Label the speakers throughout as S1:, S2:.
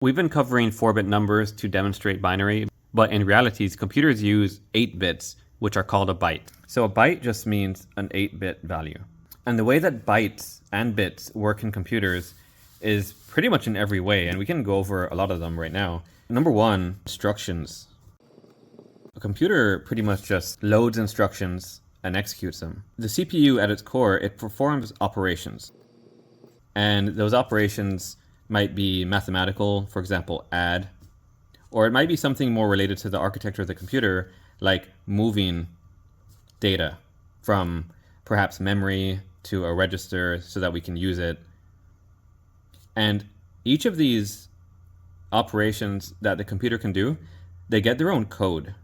S1: We've been covering 4-bit numbers to demonstrate binary, but in reality, computers use 8 bits, which are called a byte. So a byte just means an 8-bit value. And the way that bytes and bits work in computers is pretty much in every way, and we can go over a lot of them right now. Number one, instructions. A computer pretty much just loads instructions and executes them. The CPU at its core, it performs operations. And those operations might be mathematical, for example, add, or it might be something more related to the architecture of the computer, like moving data from perhaps memory to a register so that we can use it. And each of these operations that the computer can do, they get their own code.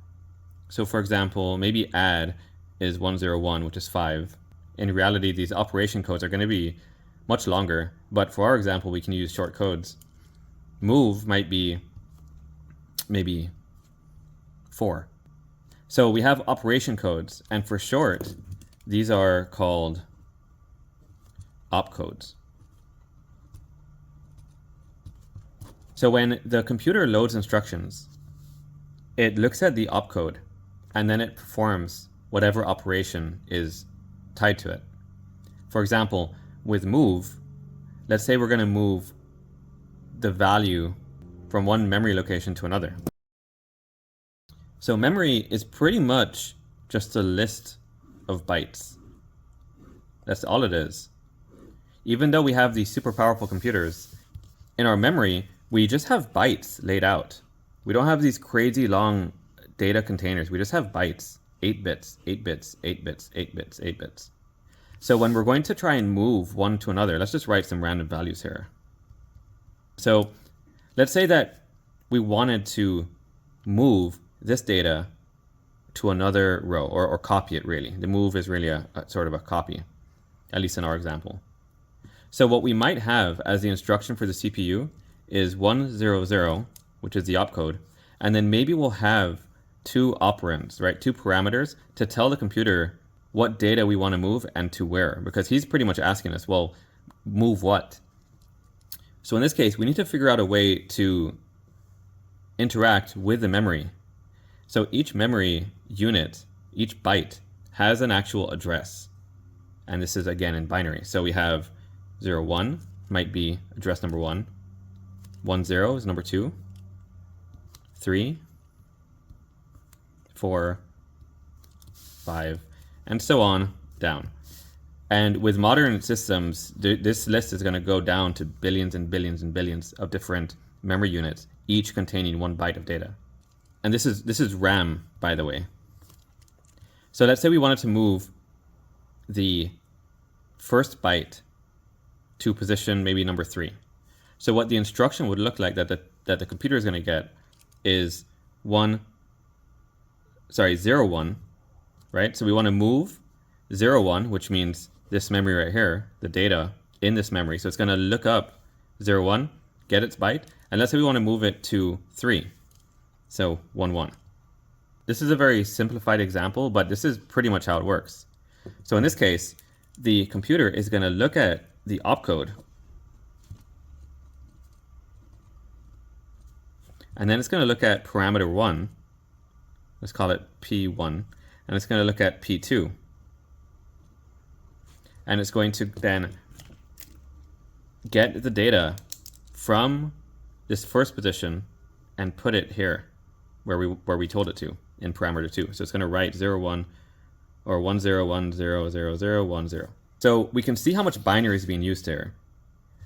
S1: So for example, maybe add is 101, which is 5. In reality, these operation codes are going to be much longer, but for our example, we can use short codes. Move might be maybe 4. So we have operation codes, and for short, these are called opcodes. So when the computer loads instructions, it looks at the opcode, and then it performs whatever operation is tied to it. For example, with move, let's say we're going to move the value from one memory location to another. So memory is pretty much just a list of bytes. That's all it is. Even though we have these super powerful computers, in our memory, we just have bytes laid out. We don't have these crazy long data containers. We just have bytes, 8 bits, 8 bits, 8 bits, 8 bits, 8 bits. So when we're going to try and move one to another, let's just write some random values here. So let's say that we wanted to move this data to another row, or copy it really. The move is really a sort of a copy, at least in our example. So what we might have as the instruction for the CPU is 100, which is the opcode, and then maybe we'll have 2 operands, right? 2 parameters to tell the computer what data we want to move and to where, because he's pretty much asking us, well, move what? So in this case, we need to figure out a way to interact with the memory. So each memory unit, each byte, has an actual address. And this is again in binary. So we have 01 might be address number 1, 10 is number 2, 3, 4, 5, and so on down. And with modern systems, this list is going to go down to billions and billions and billions of different memory units, each containing 1 byte of data. And this is RAM, by the way. So let's say we wanted to move the first byte to position maybe number 3. So what the instruction would look like that the computer is going to get is 01, right? So we want to move 01, which means this memory right here, the data in this memory. So it's going to look up 01, get its byte, and let's say we want to move it to 3. So 11. This is a very simplified example, but this is pretty much how it works. So in this case, the computer is going to look at the opcode, and then it's going to look at parameter 1. Let's call it P1, and it's going to look at P2. And it's going to then get the data from this first position and put it here where we told it to in parameter 2. So it's going to write 01 or 10100010. So we can see how much binary is being used here.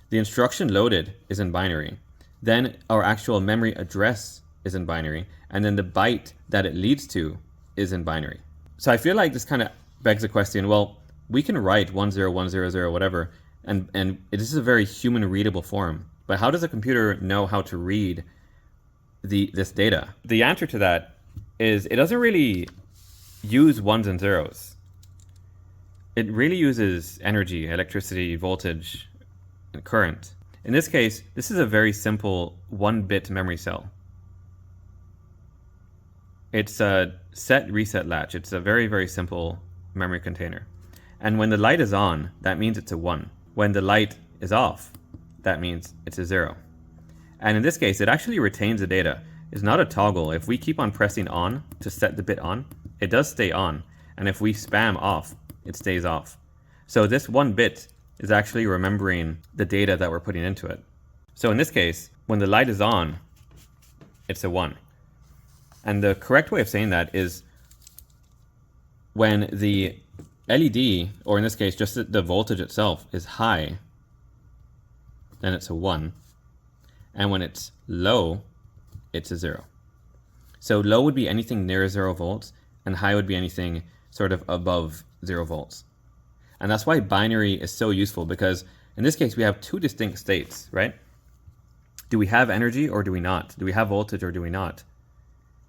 S1: The instruction loaded is in binary. Then our actual memory address is in binary, and then the byte that it leads to is in binary. So I feel like this kind of begs the question, well, we can write 10100 whatever, and this is a very human readable form, but how does a computer know how to read this data? The answer to that is it doesn't really use ones and zeros. It really uses energy, electricity, voltage, and current. In this case, this is a very simple 1-bit memory cell. It's a set reset latch. It's a very, very simple memory container. And when the light is on, that means it's a 1. When the light is off, that means it's a 0. And in this case, it actually retains the data. It's not a toggle. If we keep on pressing on to set the bit on, it does stay on. And if we spam off, it stays off. So this one bit is actually remembering the data that we're putting into it. So in this case, when the light is on, it's a 1. And the correct way of saying that is when the LED, or in this case, just the voltage itself is high, then it's a 1. And when it's low, it's a 0. So low would be anything near 0 volts, and high would be anything sort of above 0 volts. And that's why binary is so useful, because in this case, we have two distinct states, right? Do we have energy or do we not? Do we have voltage or do we not?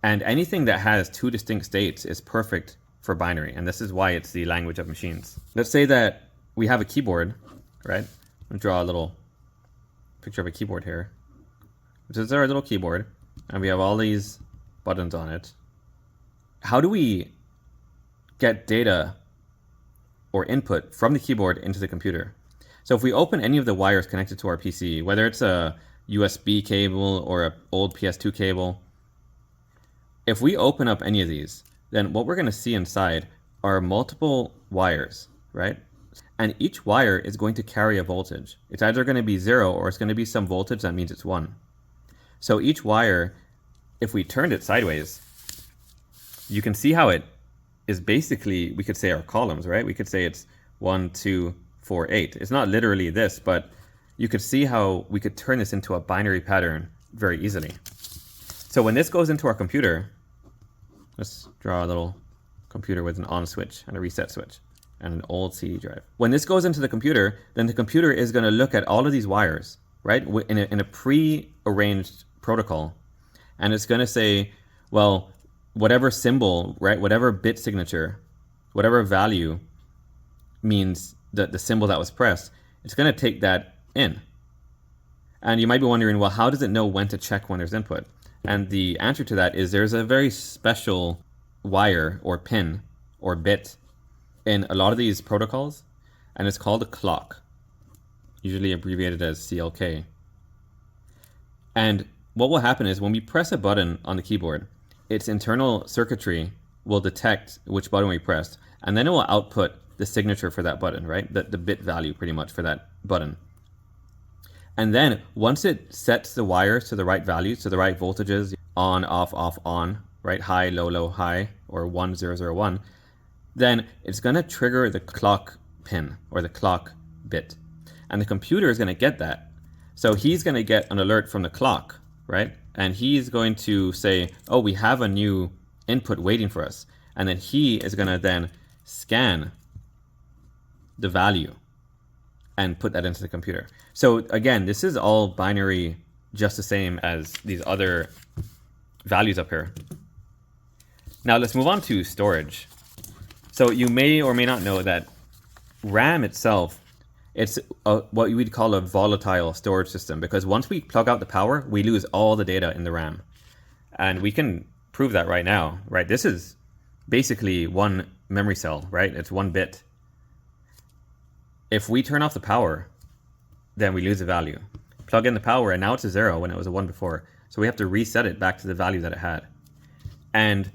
S1: And anything that has two distinct states is perfect for binary. And this is why it's the language of machines. Let's say that we have a keyboard, right? I'll draw a little picture of a keyboard here. This is our little keyboard, and we have all these buttons on it. How do we get data or input from the keyboard into the computer? So if we open any of the wires connected to our PC, whether it's a USB cable or an old PS2 cable, if we open up any of these, then what we're going to see inside are multiple wires, right? And each wire is going to carry a voltage. It's either going to be 0 or it's going to be some voltage that means it's 1. So each wire, if we turned it sideways, you can see how it is basically, we could say our columns, right? We could say it's 1, 2, 4, 8. It's not literally this, but you could see how we could turn this into a binary pattern very easily. So when this goes into our computer, let's draw a little computer with an on switch and a reset switch and an old CD drive. When this goes into the computer, then the computer is going to look at all of these wires, right, in a pre-arranged protocol. And it's going to say, well, whatever symbol, right, whatever bit signature, whatever value means the symbol that was pressed, it's going to take that in. And you might be wondering, well, how does it know when to check when there's input? And the answer to that is there's a very special wire or pin or bit in a lot of these protocols, and it's called a clock, usually abbreviated as CLK. And what will happen is when we press a button on the keyboard, its internal circuitry will detect which button we pressed, and then it will output the signature for that button, right? The bit value pretty much for that button. And then once it sets the wires to the right values, to the right voltages, on, off, on, right? High, low, low, high, or 1, 0, 0, 1, then it's going to trigger the clock pin or the clock bit. And the computer is going to get that. So he's going to get an alert from the clock, right? And he's going to say, oh, we have a new input waiting for us. And then he is going to then scan the value and put that into the computer. So again, this is all binary, just the same as these other values up here. Now let's move on to storage. So you may or may not know that RAM itself, it's what we'd call a volatile storage system, because once we plug out the power, we lose all the data in the RAM. And we can prove that right now, right? This is basically one memory cell, right? It's 1 bit. If we turn off the power, then we lose the value. Plug in the power, and now it's a 0 when it was a 1 before. So we have to reset it back to the value that it had. And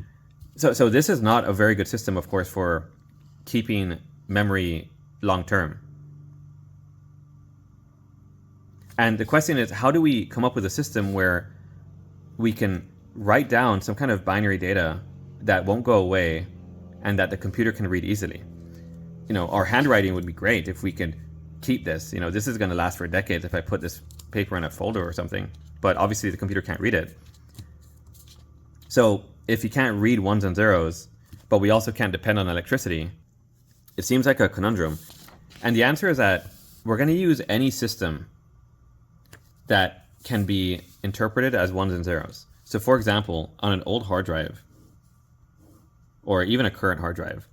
S1: so this is not a very good system, of course, for keeping memory long term. And the question is, how do we come up with a system where we can write down some kind of binary data that won't go away and that the computer can read easily? You know, our handwriting would be great if we could keep this. You know, this is going to last for decades if I put this paper in a folder or something. But obviously the computer can't read it. So if you can't read 1s and 0s, but we also can't depend on electricity, it seems like a conundrum. And the answer is that we're going to use any system that can be interpreted as 1s and 0s. So for example, on an old hard drive, or even a current hard drive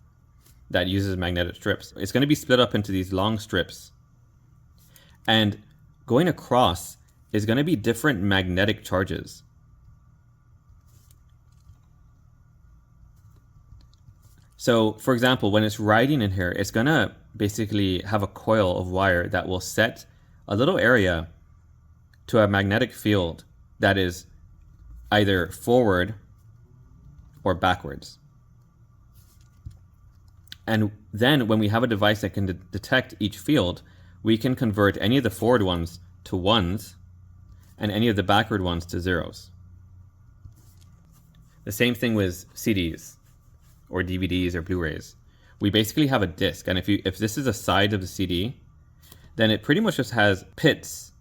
S1: that uses magnetic strips, it's going to be split up into these long strips. And going across is going to be different magnetic charges. So for example, when it's writing in here, it's going to basically have a coil of wire that will set a little area to a magnetic field that is either forward or backwards. And then when we have a device that can detect each field, we can convert any of the forward ones to ones and any of the backward ones to zeros. The same thing with CDs or DVDs or Blu-rays. We basically have a disc, and if this is a side of the CD, then it pretty much just has pits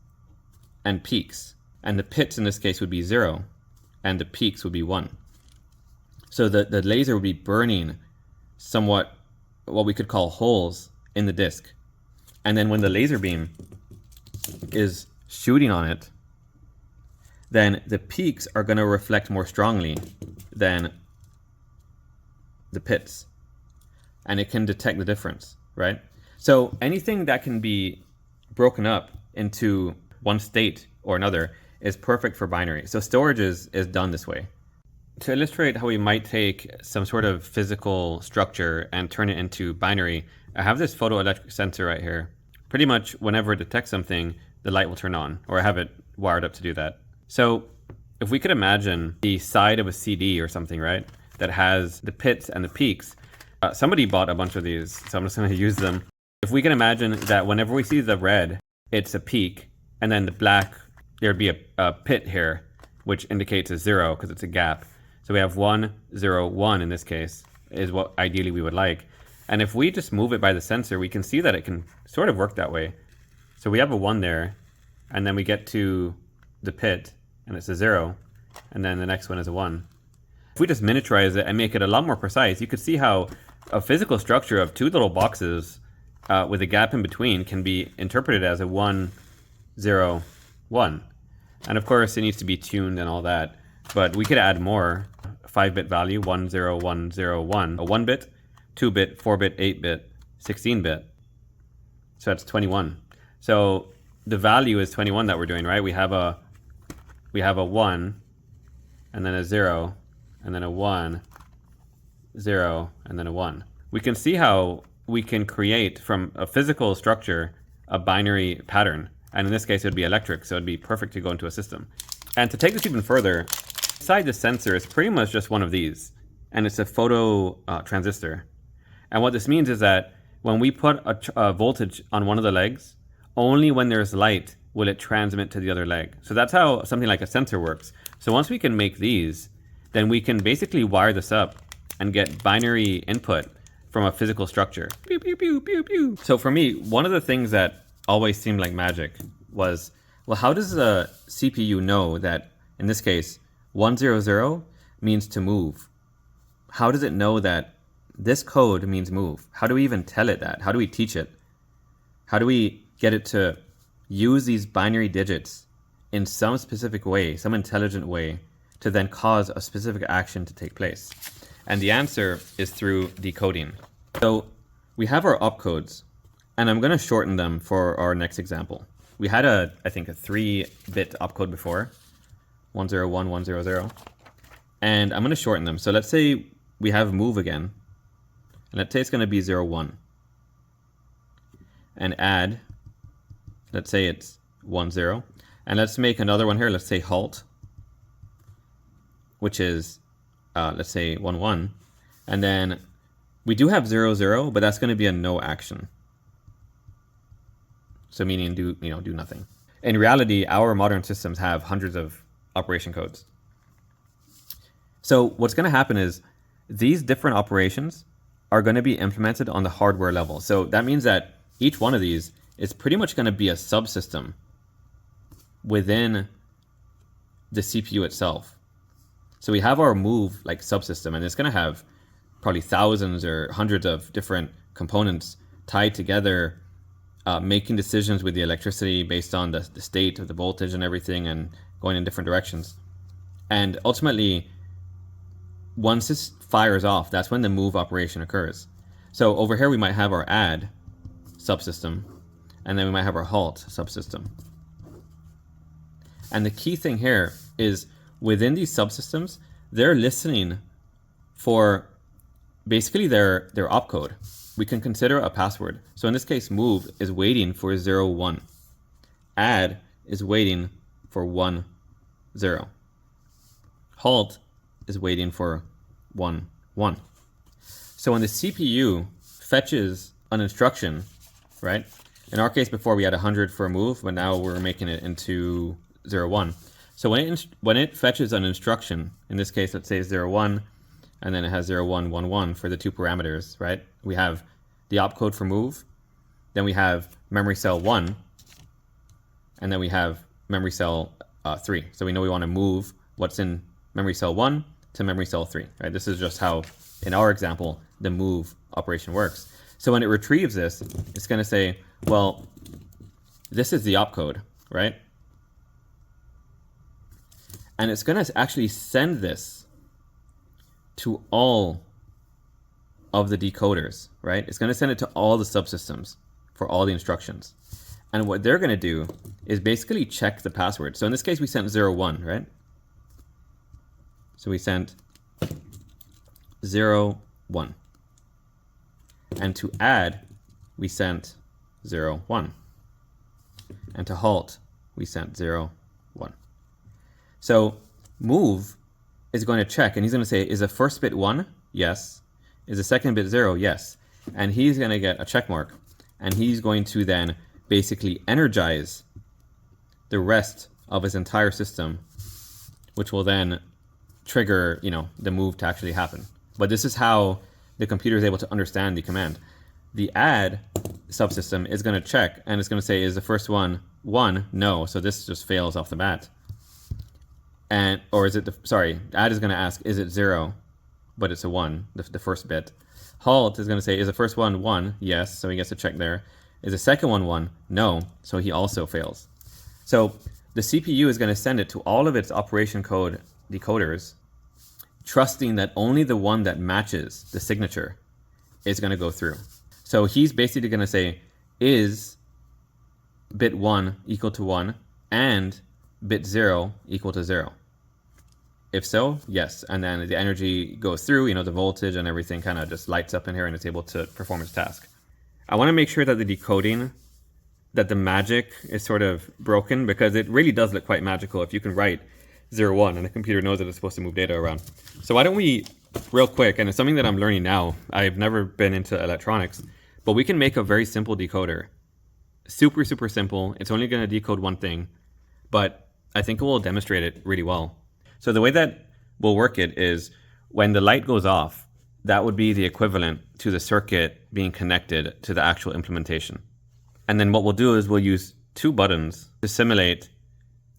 S1: and peaks. And the pits in this case would be 0, and the peaks would be 1. So the laser would be burning somewhat what we could call holes in the disc. And then when the laser beam is shooting on it, then the peaks are going to reflect more strongly than the pits. And it can detect the difference, right? So anything that can be broken up into one state or another is perfect for binary. So storage is done this way. To illustrate how we might take some sort of physical structure and turn it into binary, I have this photoelectric sensor right here. Pretty much whenever it detects something, the light will turn on, or I have it wired up to do that. So if we could imagine the side of a CD or something, right, that has the pits and the peaks, somebody bought a bunch of these, so I'm just going to use them. If we can imagine that whenever we see the red, it's a peak, and then the black, there'd be a pit here, which indicates a 0 because it's a gap. So we have 1, 0, 1 in this case, is what ideally we would like. And if we just move it by the sensor, we can see that it can sort of work that way. So we have a 1 there, and then we get to the pit, and it's a 0, and then the next one is a 1. If we just miniaturize it and make it a lot more precise, you could see how a physical structure of 2 little boxes with a gap in between can be interpreted as a 1, 0, 1. And of course, it needs to be tuned and all that. But we could add more 5-bit value, 1, 0, 1, 0, 1, a 1-bit, 2-bit, 4-bit, 8-bit, 16-bit. So that's 21. So the value is 21 that we're doing, right? We have a 1, and then a 0, and then a 1, 0, and then a 1. We can see how we can create from a physical structure a binary pattern. And in this case, it would be electric, so it'd be perfect to go into a system. And to take this even further, inside the sensor is pretty much just one of these, and it's a photo transistor. And what this means is that when we put a voltage on one of the legs, only when there's light will it transmit to the other leg. So that's how something like a sensor works. So once we can make these, then we can basically wire this up and get binary input from a physical structure. Pew, pew, pew, pew, pew. So for me, one of the things that always seemed like magic was, well, how does a CPU know that, in this case, 100 means to move? How does it know that this code means move? How do we even tell it that? How do we teach it? How do we get it to use these binary digits in some specific way, some intelligent way, to then cause a specific action to take place? And the answer is through decoding. So we have our opcodes, and I'm going to shorten them for our next example. We had I think a 3-bit opcode before, 101, 100, and I'm going to shorten them. So let's say we have move again, and let's say it's going to be 01. And add, let's say it's 10, and let's make another one here. Let's say halt, which is let's say 11, and then we do have 00, but that's going to be a no action. So meaning do nothing. In reality, our modern systems have hundreds of operation codes. So what's going to happen is these different operations are going to be implemented on the hardware level. So that means that each one of these is pretty much going to be a subsystem within the CPU itself. So we have our move like subsystem, and it's going to have probably thousands or hundreds of different components tied together, making decisions with the electricity based on the state of the voltage and everything, and going in different directions. And ultimately, once this fires off, that's when the move operation occurs. So over here, we might have our add subsystem, and then we might have our halt subsystem. And the key thing here is within these subsystems, they're listening for basically their opcode. We can consider a password. So in this case, move is waiting for 01. Add is waiting for 1, 0. Halt is waiting for 1, 1. So when the CPU fetches an instruction, right? In our case before we had 100 for a move, but now we're making it into 0, 1. So when it fetches an instruction, in this case let's say 0, 1, and then it has 0, 1, 1, 1 for the two parameters, right? We have the opcode for move, then we have memory cell 1, and then we have memory cell 3. So we know we want to move what's in memory cell 1 to memory cell 3, right? This is just how, in our example, the move operation works. So when it retrieves this, it's going to say, well, this is the opcode, right? And it's going to actually send this to all of the decoders, right? It's going to send it to all the subsystems for all the instructions. And what they're going to do is basically check the password. So in this case, we sent 0, 1, right? So we sent 0, 1. And to add, we sent 0, 1. And to halt, we sent 0, 1. So move is going to check, and he's going to say, is the first bit 1? Yes. Is the second bit 0? Yes. And he's going to get a check mark. And he's going to then basically energize the rest of his entire system, which will then trigger, the move to actually happen. But this is how the computer is able to understand the command. The add subsystem is going to check, and it's going to say, is the first one 1? No. So this just fails off the bat. And, or is it add is going to ask, is it 0? But it's a 1, the first bit. Halt is going to say, is the first one 1? Yes. So he gets to check there. Is the second one 1? No. So he also fails. So the CPU is going to send it to all of its operation code decoders, trusting that only the one that matches the signature is going to go through. So he's basically going to say, is bit 1 equal to 1 and bit 0 equal to 0? If so, yes. And then the energy goes through, the voltage and everything kind of just lights up in here and it's able to perform its task. I want to make sure that the decoding, that the magic is sort of broken, because it really does look quite magical if you can write 0, 1 and the computer knows that it's supposed to move data around. So why don't we, real quick, and it's something that I'm learning now, I've never been into electronics, but we can make a very simple decoder. Super, super simple. It's only going to decode one thing, but I think it will demonstrate it really well. So the way that we'll work it is when the light goes off, that would be the equivalent to the circuit being connected to the actual implementation. And then what we'll do is we'll use 2 buttons to simulate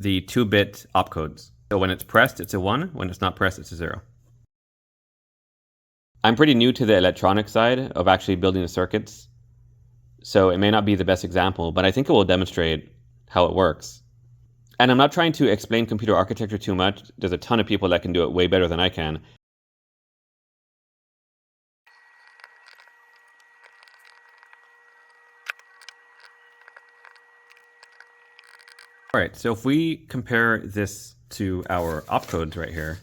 S1: the 2-bit opcodes. So when it's pressed, it's a 1. When it's not pressed, it's a 0. I'm pretty new to the electronic side of actually building the circuits, so it may not be the best example, but I think it will demonstrate how it works. And I'm not trying to explain computer architecture too much. There's a ton of people that can do it way better than I can. All right, so if we compare this to our opcodes right here,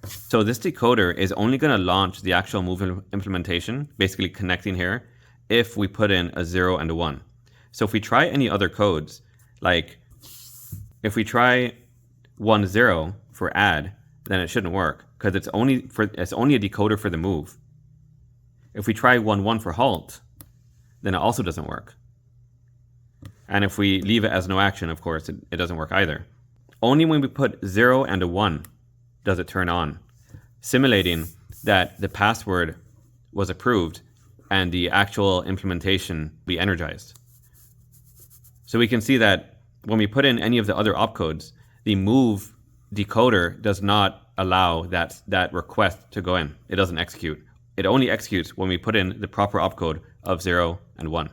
S1: so this decoder is only going to launch the actual move implementation, basically connecting here, if we put in a 0 and a 1. So if we try any other codes, like if we try 1, 0 for add, then it shouldn't work because it's only a decoder for the move. If we try 1, 1 for halt, then it also doesn't work. And if we leave it as no action, of course, it doesn't work either. Only when we put 0 and a 1 does it turn on, simulating that the password was approved and the actual implementation be energized. So we can see that when we put in any of the other opcodes, the move decoder does not allow that request to go in. It doesn't execute. It only executes when we put in the proper opcode of 0 and 1.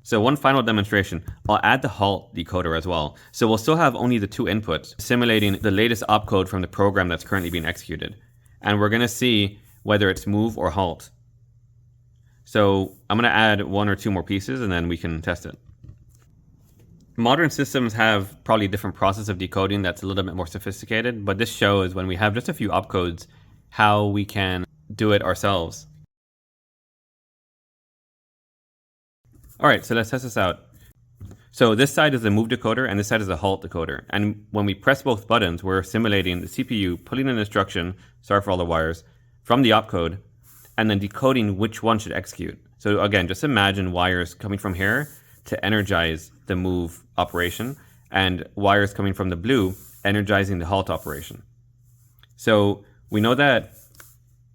S1: So one final demonstration, I'll add the halt decoder as well. So we'll still have only the 2 inputs, simulating the latest opcode from the program that's currently being executed. And we're going to see whether it's move or halt. So I'm going to add 1 or 2 more pieces and then we can test it. Modern systems have probably a different process of decoding that's a little bit more sophisticated, but this shows when we have just a few opcodes how we can do it ourselves. All right, so let's test this out. So this side is the move decoder and this side is the halt decoder. And when we press both buttons, we're simulating the CPU pulling an instruction, sorry for all the wires, from the opcode and then decoding which one should execute. So again, just imagine wires coming from here to energize the move operation and wires coming from the blue energizing the halt operation. So we know that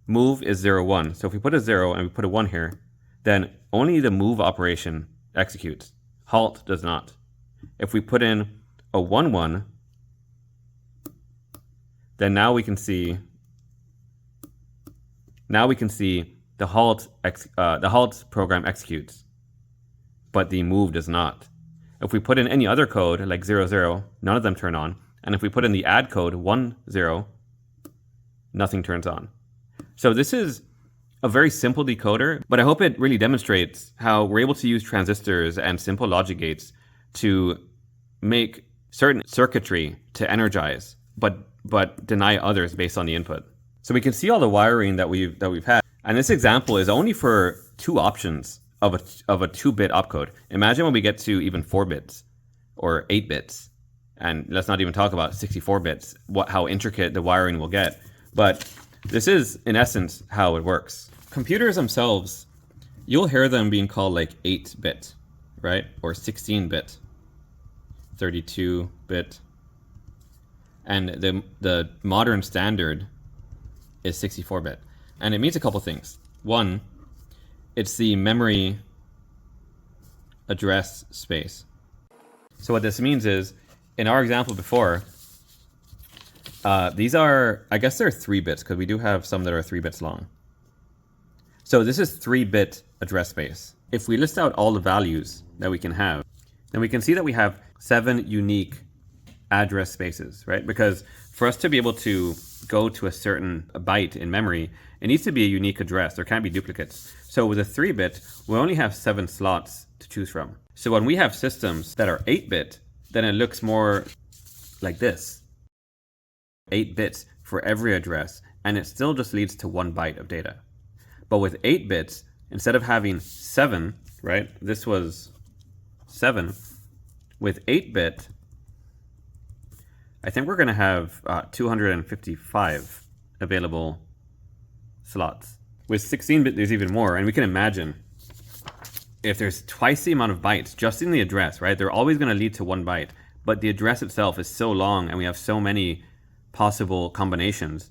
S1: move is 0, 1. So if we put a 0 and we put a 1 here, then only the move operation executes. Halt does not. If we put in a 1, 1, then now we can see the halt program executes, but the move does not. If we put in any other code like 0, 0, none of them turn on. And if we put in the add code 1, 0, nothing turns on. So this is a very simple decoder, but I hope it really demonstrates how we're able to use transistors and simple logic gates to make certain circuitry to energize, but deny others based on the input. So we can see all the wiring that we've had, and this example is only for 2 options of a 2-bit opcode. Imagine when we get to even 4 bits or 8 bits, and let's not even talk about 64 bits, how intricate the wiring will get. But this is, in essence, how it works. Computers themselves, you'll hear them being called like 8-bit, right? Or 16-bit, 32-bit. And the modern standard is 64-bit. And it means a couple things. One, it's the memory address space. So what this means is, in our example before, these are, I guess they're 3 bits, because we do have some that are 3 bits long. So this is 3-bit address space. If we list out all the values that we can have, then we can see that we have 7 unique address spaces, right? Because for us to be able to go to a certain byte in memory, it needs to be a unique address. There can't be duplicates. So with a 3-bit, we only have 7 slots to choose from. So when we have systems that are 8-bit, then it looks more like this. 8 bits for every address, and it still just leads to 1 byte of data. But with 8 bits, instead of having 7, right? This was 7. With 8-bit, I think we're going to have 255 available slots. With 16-bit, there's even more, and we can imagine if there's twice the amount of bytes just in the address, right? They're always going to lead to 1 byte, but the address itself is so long, and we have so many possible combinations.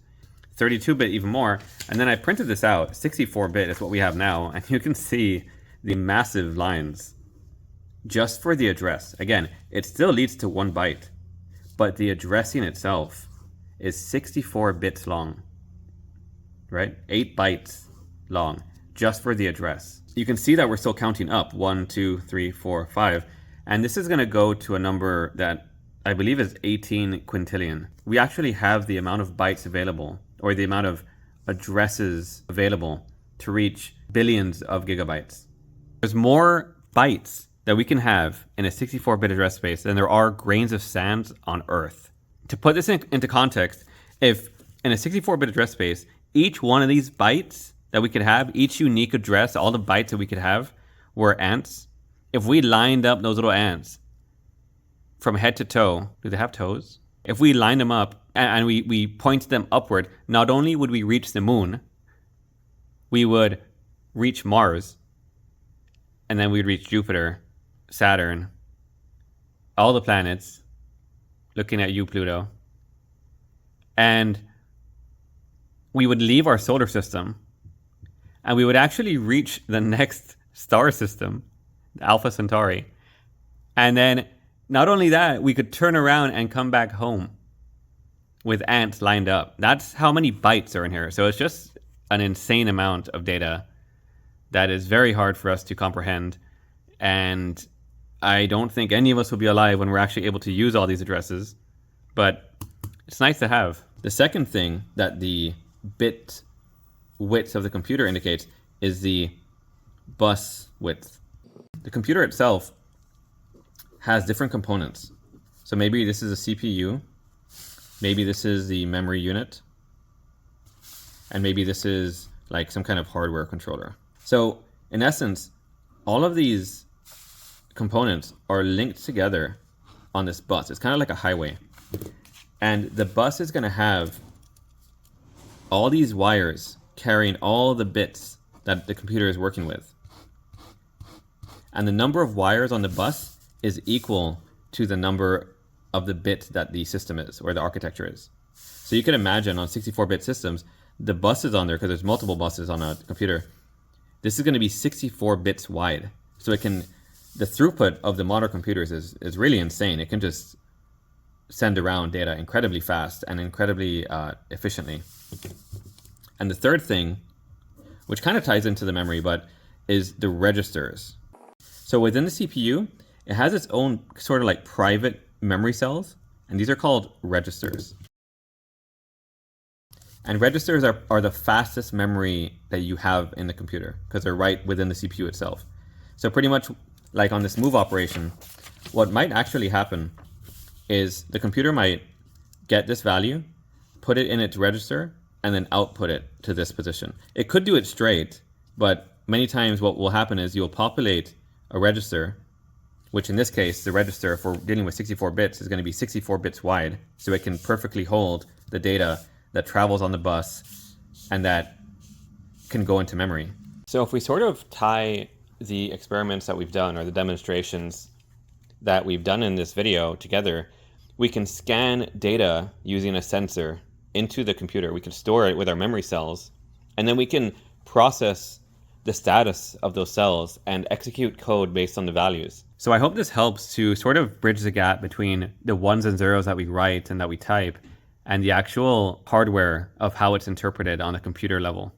S1: 32-bit even more, and then I printed this out. 64-bit is what we have now, and you can see the massive lines just for the address. Again, it still leads to 1 byte, but the addressing itself is 64 bits long, right? 8 bytes long just for the address. You can see that we're still counting up 1, 2, 3, 4, 5, and this is going to go to a number that I believe is 18 quintillion. We actually have the amount of bytes available, or the amount of addresses available to reach billions of gigabytes. There's more bytes that we can have in a 64-bit address space than there are grains of sand on Earth. To put this into context, if in a 64-bit address space, each one of these bytes that we could have, each unique address, all the bytes that we could have were ants, if we lined up those little ants from head to toe, do they have toes? If we lined them up and we pointed them upward, not only would we reach the moon, we would reach Mars, and then we'd reach Jupiter, Saturn, all the planets, looking at you, Pluto, and we would leave our solar system, and we would actually reach the next star system, Alpha Centauri, and then not only that, we could turn around and come back home with ants lined up. That's how many bytes are in here. So it's just an insane amount of data that is very hard for us to comprehend. And I don't think any of us will be alive when we're actually able to use all these addresses, but it's nice to have. The second thing that the bit width of the computer indicates is the bus width. The computer itself has different components. So maybe this is a CPU, maybe this is the memory unit, and maybe this is like some kind of hardware controller. So in essence, all of these components are linked together on this bus. It's kind of like a highway. And the bus is going to have all these wires carrying all the bits that the computer is working with. And the number of wires on the bus is equal to the number of the bits that the system is, or the architecture is. So you can imagine on 64-bit systems, the buses on there, because there's multiple buses on a computer, this is going to be 64 bits wide. So the throughput of the modern computers is really insane. It can just send around data incredibly fast and incredibly efficiently. And the third thing, which kind of ties into the memory, but is the registers. So within the CPU, it has its own sort of like private memory cells, and these are called registers. And registers are the fastest memory that you have in the computer because they're right within the CPU itself. So pretty much like on this move operation, what might actually happen is the computer might get this value, put it in its register, and then output it to this position. It could do it straight, but many times what will happen is you'll populate a register, which in this case, the register for dealing with 64 bits is going to be 64 bits wide, so it can perfectly hold the data that travels on the bus and that can go into memory. So if we sort of tie the experiments that we've done or the demonstrations that we've done in this video together, we can scan data using a sensor into the computer. We can store it with our memory cells, and then we can process the status of those cells and execute code based on the values. So I hope this helps to sort of bridge the gap between the ones and zeros that we write and that we type and the actual hardware of how it's interpreted on a computer level.